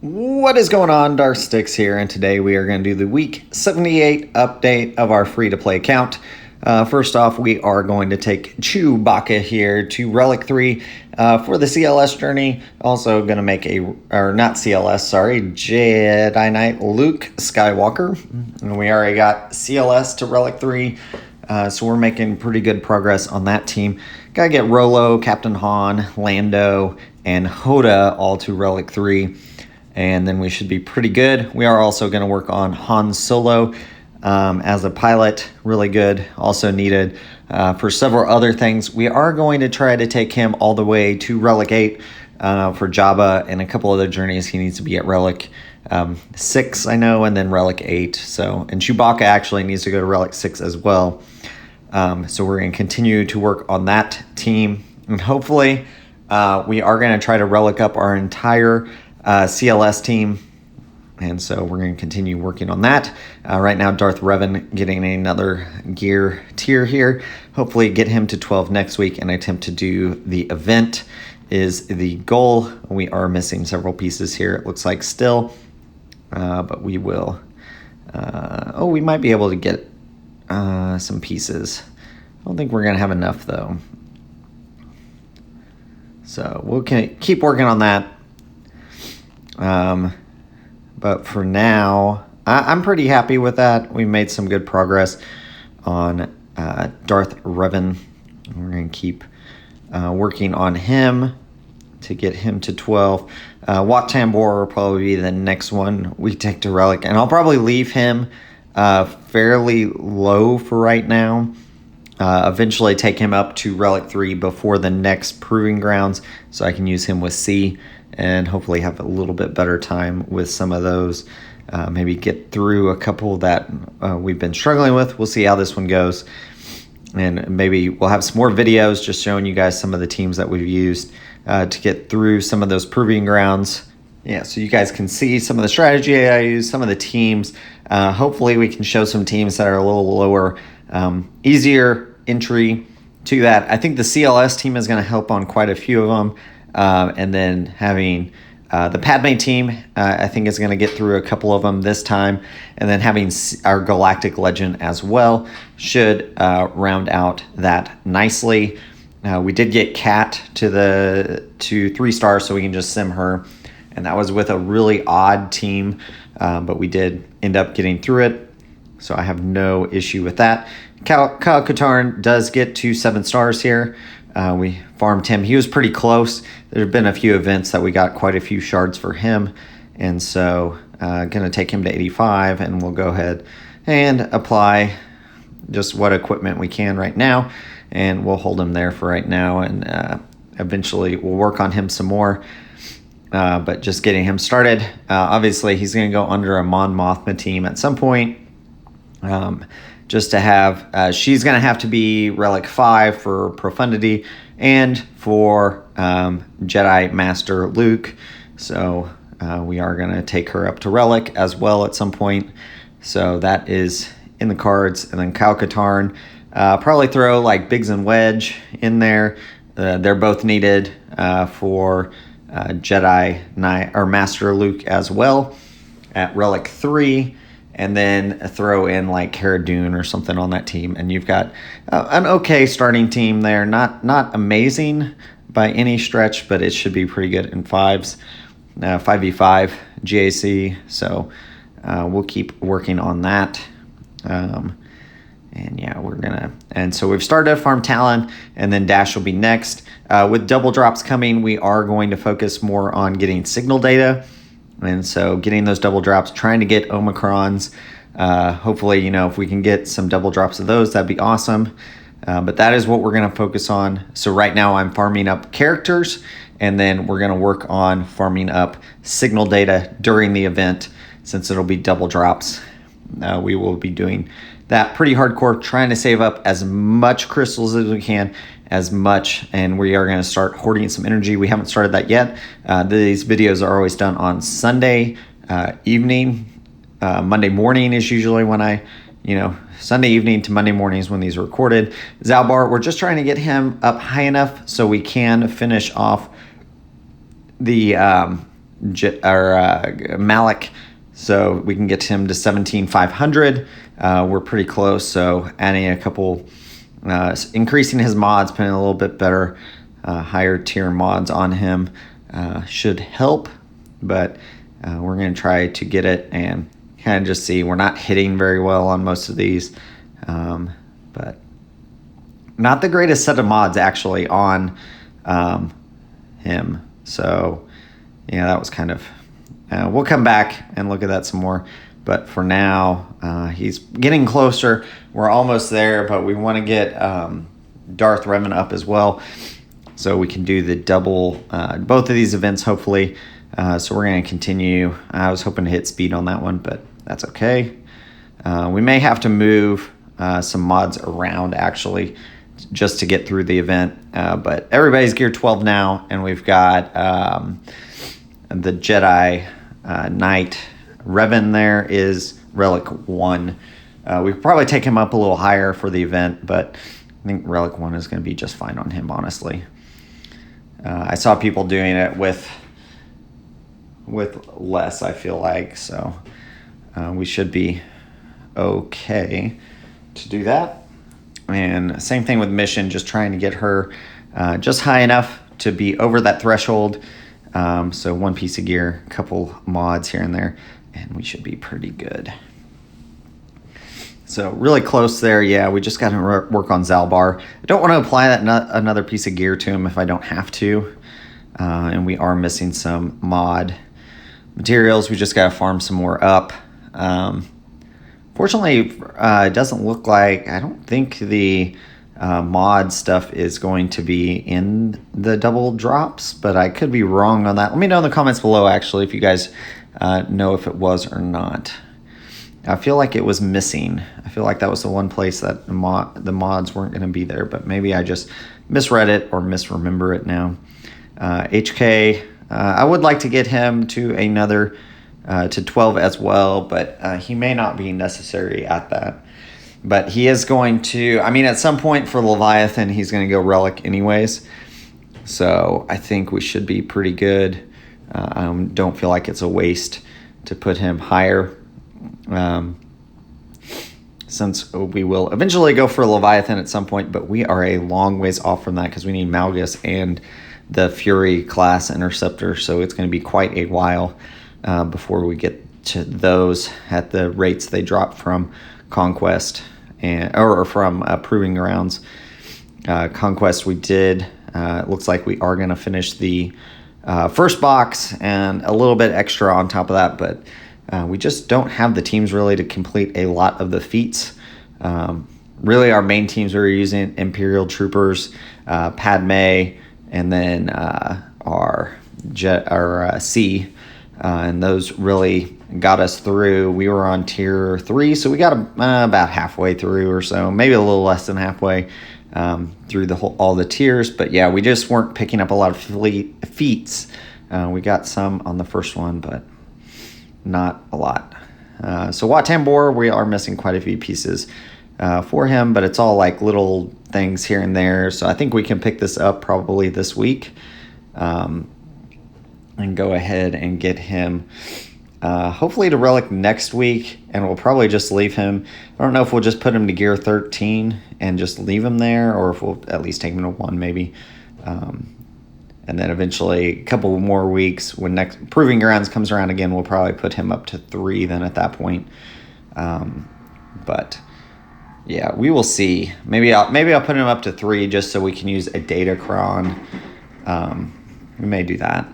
What is going on? Darth Stix here, and today we are going to do the week 78 update of our free-to-play account. First off, we are going to take Chewbacca here to Relic 3 for the CLS journey. Also going to make not CLS, sorry, Jedi Knight Luke Skywalker. And we already got CLS to Relic 3, so we're making pretty good progress on that team. Got to get Rolo, Captain Han, Lando, and Hoda all to Relic 3. And then we should be pretty good. We are also going to work on Han Solo as a pilot. Really good. Also needed for several other things. We are going to try to take him all the way to Relic 8 for Jabba and a couple other journeys. He needs to be at Relic 6, I know, and then Relic 8. And Chewbacca actually needs to go to Relic 6 as well. So we're going to continue to work on that team. And hopefully we are going to try to Relic up our entire CLS team, and so we're going to continue working on that. Right now, Darth Revan getting another gear tier here. Hopefully get him to 12 next week and attempt to do the event is the goal. We are missing several pieces here, it looks like still, but we will. We might be able to get some pieces. I don't think we're going to have enough, though. So we'll keep working on that. But for now, I'm pretty happy with that. We made some good progress on Darth Revan. We're going to keep working on him to get him to 12. Wat Tambor will probably be the next one we take to Relic. And I'll probably leave him fairly low for right now. Eventually take him up to Relic 3 before the next Proving Grounds so I can use him with C. And hopefully have a little bit better time with some of those. Maybe get through a couple that we've been struggling with. We'll see how this one goes. And maybe we'll have some more videos just showing you guys some of the teams that we've used to get through some of those Proving Grounds. Yeah, so you guys can see some of the strategy I use, some of the teams. Hopefully we can show some teams that are a little lower, easier entry to that. I think the CLS team is going to help on quite a few of them. And then having the Padme team, I think is going to get through a couple of them this time. And then having our Galactic Legend as well should round out that nicely. We did get Kat to 3 stars, so we can just sim her. And that was with a really odd team, but we did end up getting through it. So I have no issue with that. Kyle Katarn does get to 7 stars here. We farmed him. He was pretty close. There have been a few events that we got quite a few shards for him. And so going to take him to 85, and we'll go ahead and apply just what equipment we can right now. And we'll hold him there for right now. And eventually we'll work on him some more. But just getting him started. Obviously, he's going to go under a Mon Mothma team at some point. Just to have, she's going to have to be Relic 5 for Profundity and for Jedi Master Luke. So we are going to take her up to Relic as well at some point. So that is in the cards. And then Kyle Katarn, probably throw like Biggs and Wedge in there. They're both needed for Jedi Knight or Master Luke as well at Relic 3. And then throw in like Cara Dune or something on that team. And you've got an okay starting team there. Not amazing by any stretch, but it should be pretty good in 5s. 5v5 GAC. So we'll keep working on that. And yeah, and so we've started to farm Talon, and then Dash will be next. With double drops coming, we are going to focus more on getting signal data. And so getting those double drops, trying to get Omicrons. Hopefully, if we can get some double drops of those, that'd be awesome. But that is what we're going to focus on. So right now I'm farming up characters, and then we're going to work on farming up signal data during the event, since it'll be double drops. We will be doing that pretty hardcore, trying to save up as much crystals as we can, and we are going to start hoarding some energy. We haven't started that yet. These videos are always done on Sunday evening. Monday morning is usually when Sunday evening to Monday mornings when these are recorded. Zalbar, we're just trying to get him up high enough so we can finish off the Malak, so we can get him to 17,500. We're pretty close, so adding a couple, increasing his mods, putting a little bit better, higher tier mods on him should help, but we're going to try to get it and kind of just see. We're not hitting very well on most of these, but not the greatest set of mods actually on him. So yeah, that was kind of, we'll come back and look at that some more. But for now, he's getting closer. We're almost there, but we want to get Darth Revan up as well, so we can do the double, both of these events, hopefully. So we're going to continue. I was hoping to hit speed on that one, but that's okay. We may have to move some mods around, actually, just to get through the event. But everybody's gear 12 now, and we've got the Jedi Knight Revan there is Relic 1. We could probably take him up a little higher for the event, but I think Relic 1 is going to be just fine on him, honestly. I saw people doing it with less, I feel like, so we should be okay to do that. And same thing with Mission, just trying to get her just high enough to be over that threshold. So one piece of gear, a couple mods here and there, and we should be pretty good. So really close there. Yeah, we just got to work on Zalbar. I don't want to apply that another piece of gear to him if I don't have to. And we are missing some mod materials. We just got to farm some more up. Fortunately, it doesn't look like, I don't think the mod stuff is going to be in the double drops, but I could be wrong on that. Let me know in the comments below, actually, if you guys know if it was or not. I feel like it was missing. I feel like that was the one place that the mods weren't going to be there, but maybe I just misread it or misremember it now. HK, I would like to get him to another, to 12 as well, but he may not be necessary at that. But he is going to, I mean, at some point for Leviathan, he's going to go Relic anyways. So I think we should be pretty good. I don't feel like it's a waste to put him higher. Since we will eventually go for Leviathan at some point, but we are a long ways off from that because we need Malgus and the Fury class interceptor, so it's going to be quite a while before we get to those at the rates they drop from Conquest or from Proving Grounds. Conquest we did. It looks like we are going to finish the first box and a little bit extra on top of that, but we just don't have the teams really to complete a lot of the feats. Really, our main teams we're using Imperial Troopers, Padme, and then our C, and those really got us through. We were on tier 3, so we got about halfway through or so, maybe a little less than halfway through all the tiers. But yeah, we just weren't picking up a lot of feats. We got some on the first one, but not a lot. So Wat Tambor, we are missing quite a few pieces for him, but it's all like little things here and there. So I think we can pick this up probably this week and go ahead and get him hopefully to Relic next week, and we'll probably just leave him. I don't know if we'll just put him to gear 13 and just leave him there, or if we'll at least take him to 1 maybe. And then eventually, a couple more weeks, when next Proving Grounds comes around again, we'll probably put him up to 3 then at that point. But yeah, we will see. Maybe I'll put him up to 3 just so we can use a Datacron. We may do that.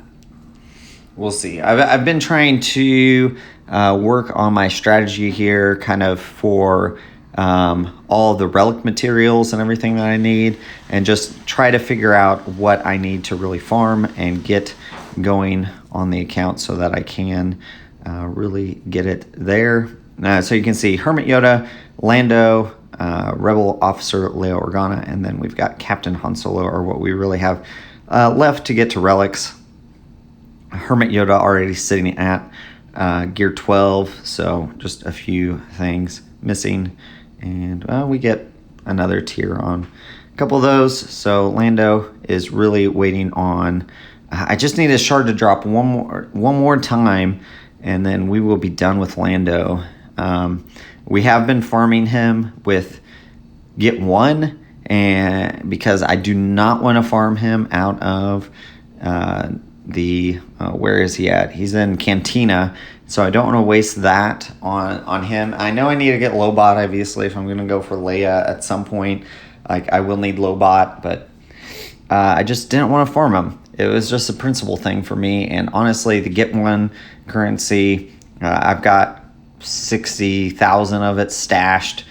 We'll see. I've been trying to work on my strategy here, kind of for all the relic materials and everything that I need, and just try to figure out what I need to really farm and get going on the account so that I can really get it there. So you can see Hermit Yoda, Lando, Rebel Officer Leia Organa, and then we've got Captain Han Solo, or what we really have left to get to relics. Hermit Yoda already sitting at gear 12, so just a few things missing, and we get another tier on a couple of those. So Lando is really waiting on I just need a shard to drop one more time, and then we will be done with Lando. We have been farming him with get one, and because I do not want to farm him out of where is he at? He's in Cantina, so I don't want to waste that on him. I know I need to get Lobot, obviously, if I'm going to go for Leia at some point. Like, I will need Lobot, but I just didn't want to farm him. It was just a principle thing for me, and honestly, the get one currency, I've got 60,000 of it stashed,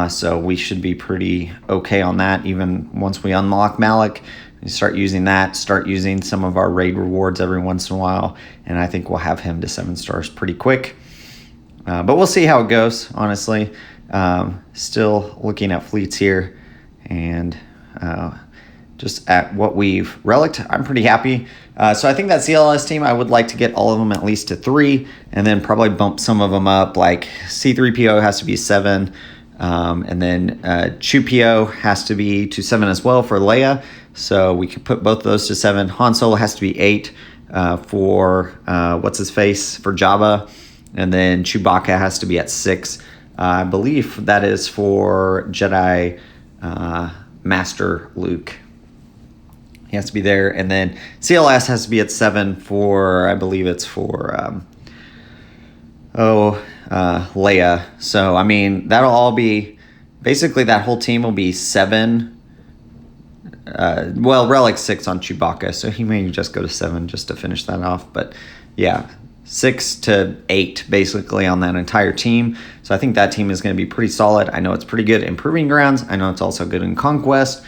so we should be pretty okay on that. Even once we unlock Malak, we start using that, start using some of our raid rewards every once in a while, and I think we'll have him to 7 stars pretty quick. But we'll see how it goes, honestly. Still looking at fleets here, and just at what we've reliced, I'm pretty happy. So I think that CLS team, I would like to get all of them at least to 3, and then probably bump some of them up. Like C3PO has to be 7, and then Chewpio has to be to 7 as well for Leia. So we could put both of those to 7. Han Solo has to be 8 for what's his face for Jabba, and then Chewbacca has to be at 6. I believe that is for Jedi Master Luke. He has to be there, and then CLS has to be at 7 for, I believe it's for, Leia. So, I mean, that'll all be, basically that whole team will be 7. Relic 6 on Chewbacca, so he may just go to 7 just to finish that off. But, yeah, 6 to 8 basically on that entire team. So I think that team is going to be pretty solid. I know it's pretty good in Proving Grounds. I know it's also good in Conquest.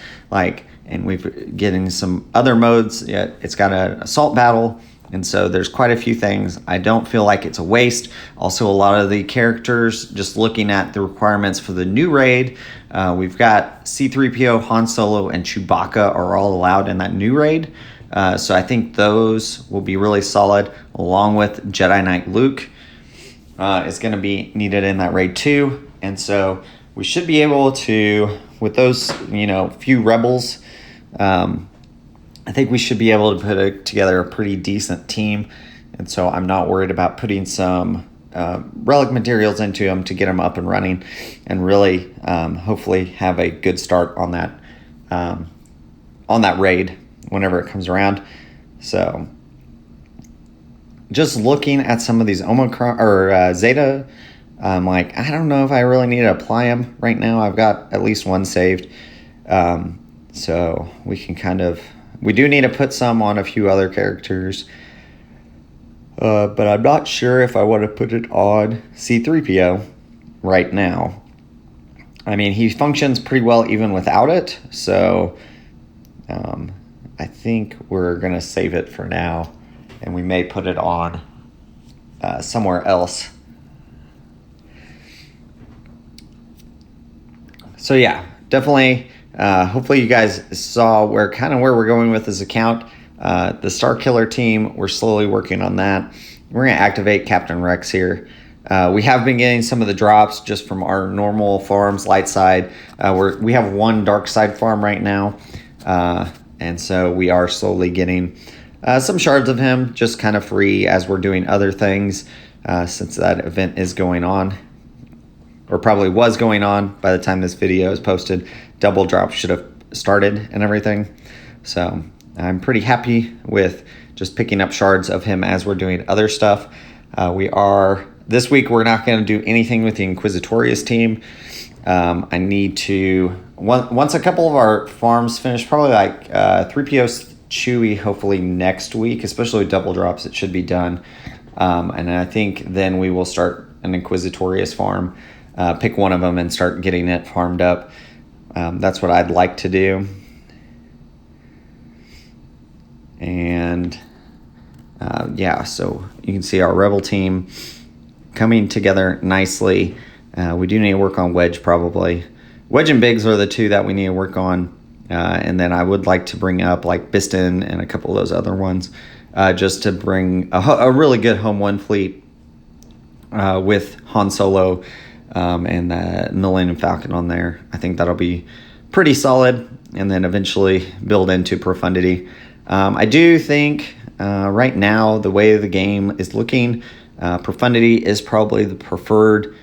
And we've getting some other modes. Yeah, it's got an assault battle, and so there's quite a few things. I don't feel like it's a waste. Also, a lot of the characters, just looking at the requirements for the new raid, we've got C3PO, Han Solo, and Chewbacca are all allowed in that new raid. So I think those will be really solid, along with Jedi Knight Luke is going to be needed in that raid too. And so we should be able to, with those, few rebels, I think we should be able to put together a pretty decent team. And so I'm not worried about putting some relic materials into them to get them up and running, and really hopefully have a good start on that raid whenever it comes around. So just looking at some of these Omicron or Zeta, I don't know if I really need to apply them right now. I've got at least one saved. So we can we do need to put some on a few other characters. But I'm not sure if I want to put it on C3PO right now. I mean, he functions pretty well even without it. So I think we're going to save it for now, and we may put it on somewhere else. So yeah, definitely. Hopefully you guys saw where we're going with this account. The Star Killer team, we're slowly working on that. We're going to activate Captain Rex here. We have been getting some of the drops just from our normal farms, light side. We have one dark side farm right now. And so we are slowly getting some shards of him just kind of free as we're doing other things, since that event is going on, or probably was going on by the time this video is posted. Double drop should have started and everything. So I'm pretty happy with just picking up shards of him as we're doing other stuff. This week we're not going to do anything with the Inquisitorius team. I need to, once a couple of our farms finish, probably 3PO Chewie, hopefully next week, especially with double drops, it should be done. And I think then we will start an Inquisitorius farm, pick one of them and start getting it farmed up. That's what I'd like to do. And so you can see our Rebel team coming together nicely. We do need to work on Wedge probably. Wedge and Biggs are the two that we need to work on. And then I would like to bring up Biston and a couple of those other ones, just to bring a really good home one fleet with Han Solo and the Millennium Falcon on there. I think that'll be pretty solid, and then eventually build into Profundity. I do think right now the way the game is looking, Profundity is probably the preferred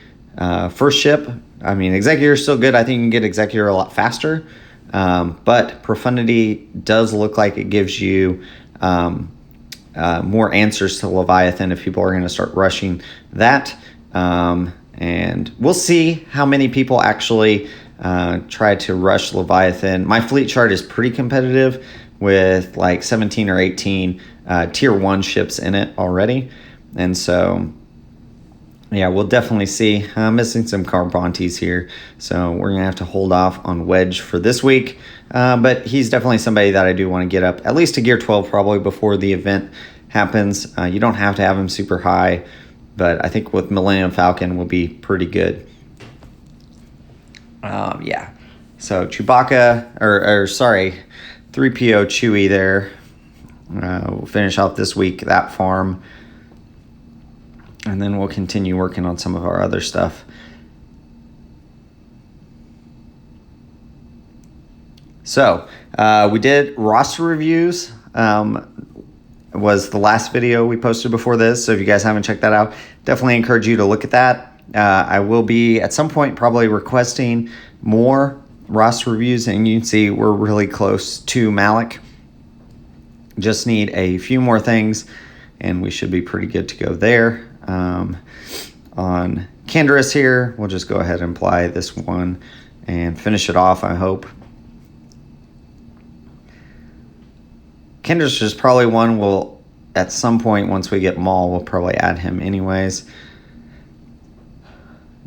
first ship. I mean, Executor is still good. I think you can get Executor a lot faster. But Profundity does look like it gives you more answers to Leviathan if people are going to start rushing that. And we'll see how many people actually try to rush Leviathan. My fleet chart is pretty competitive with like 17 or 18 tier 1 ships in it already. And so, yeah, we'll definitely see. I'm missing some Carbontes here, so we're going to have to hold off on Wedge for this week. But he's definitely somebody that I do want to get up, at least to Gear 12 probably before the event happens. You don't have to have him super high, but I think with Millennium Falcon will be pretty good. Yeah, so Chewbacca, or sorry, 3PO Chewie there. We'll finish off this week, that farm. And then we'll continue working on some of our other stuff. So, we did roster reviews. Was the last video we posted before this. So if you guys haven't checked that out, definitely encourage you to look at that. I will be, at some point, probably requesting more roster reviews. And you can see we're really close to Malak. Just need a few more things, and we should be pretty good to go there. On Canderous here, we'll just go ahead and apply this one and finish it off, I hope. Canderous is probably one we'll, at some point, once we get Maul, we'll probably add him anyways.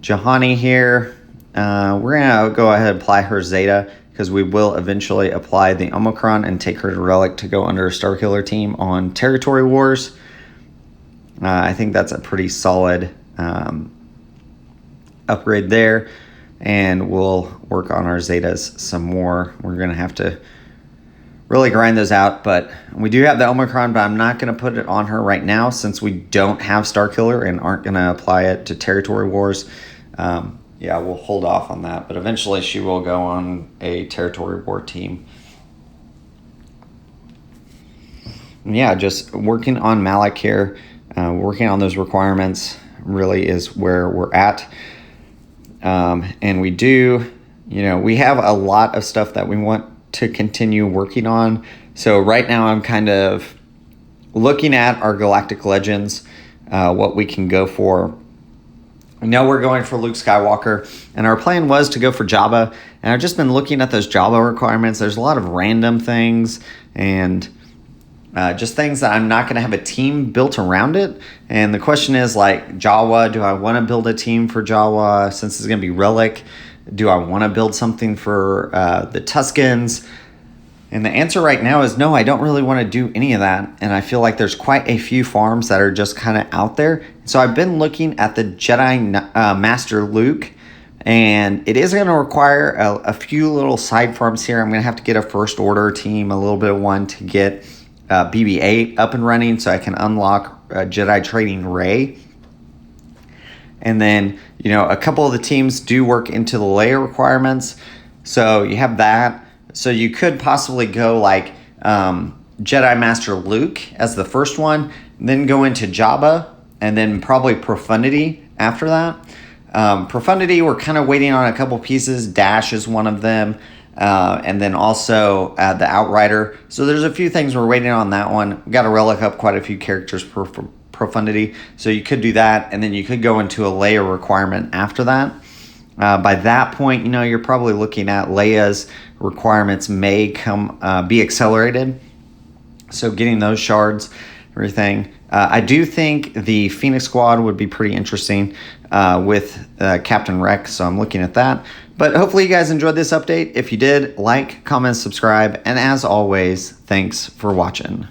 Juhani here, we're going to go ahead and apply her Zeta, because we will eventually apply the Omicron and take her to Relic to go under a Starkiller team on Territory Wars. I think that's a pretty solid upgrade there, and we'll work on our Zetas some more. We're going to have to really grind those out, but we do have the Omicron, but I'm not going to put it on her right now since we don't have Starkiller and aren't going to apply it to Territory Wars. Yeah, we'll hold off on that, but eventually she will go on a Territory War team. Yeah, just working on Malak here. Working on those requirements really is where we're at. And we do, we have a lot of stuff that we want to continue working on. So right now I'm kind of looking at our Galactic Legends, what we can go for. I know we're going for Luke Skywalker, and our plan was to go for Jabba. And I've just been looking at those Jabba requirements. There's a lot of random things, and just things that I'm not going to have a team built around it. And the question is, like, Jawa, do I want to build a team for Jawa since it's going to be Relic? Do I want to build something for the Tuskens? And the answer right now is no, I don't really want to do any of that. And I feel like there's quite a few farms that are just kind of out there. So I've been looking at the Jedi Master Luke, and it is going to require a few little side farms here. I'm going to have to get a First Order team, a little bit of one to get BB-8 up and running so I can unlock Jedi Training Rey. And then, a couple of the teams do work into the Leia requirements. So you have that. So you could possibly go like Jedi Master Luke as the first one, then go into Jabba, and then probably Profundity after that. Profundity, we're kind of waiting on a couple pieces. Dash is one of them. And then also the Outrider. So there's a few things we're waiting on that one. We've got to relic up quite a few characters for Profundity. So you could do that, and then you could go into a Leia requirement after that. By that point, you're probably looking at Leia's requirements may be accelerated. So getting those shards, everything. I do think the Phoenix Squad would be pretty interesting with Captain Rex, so I'm looking at that. But hopefully you guys enjoyed this update. If you did, like, comment, subscribe, and as always, thanks for watching.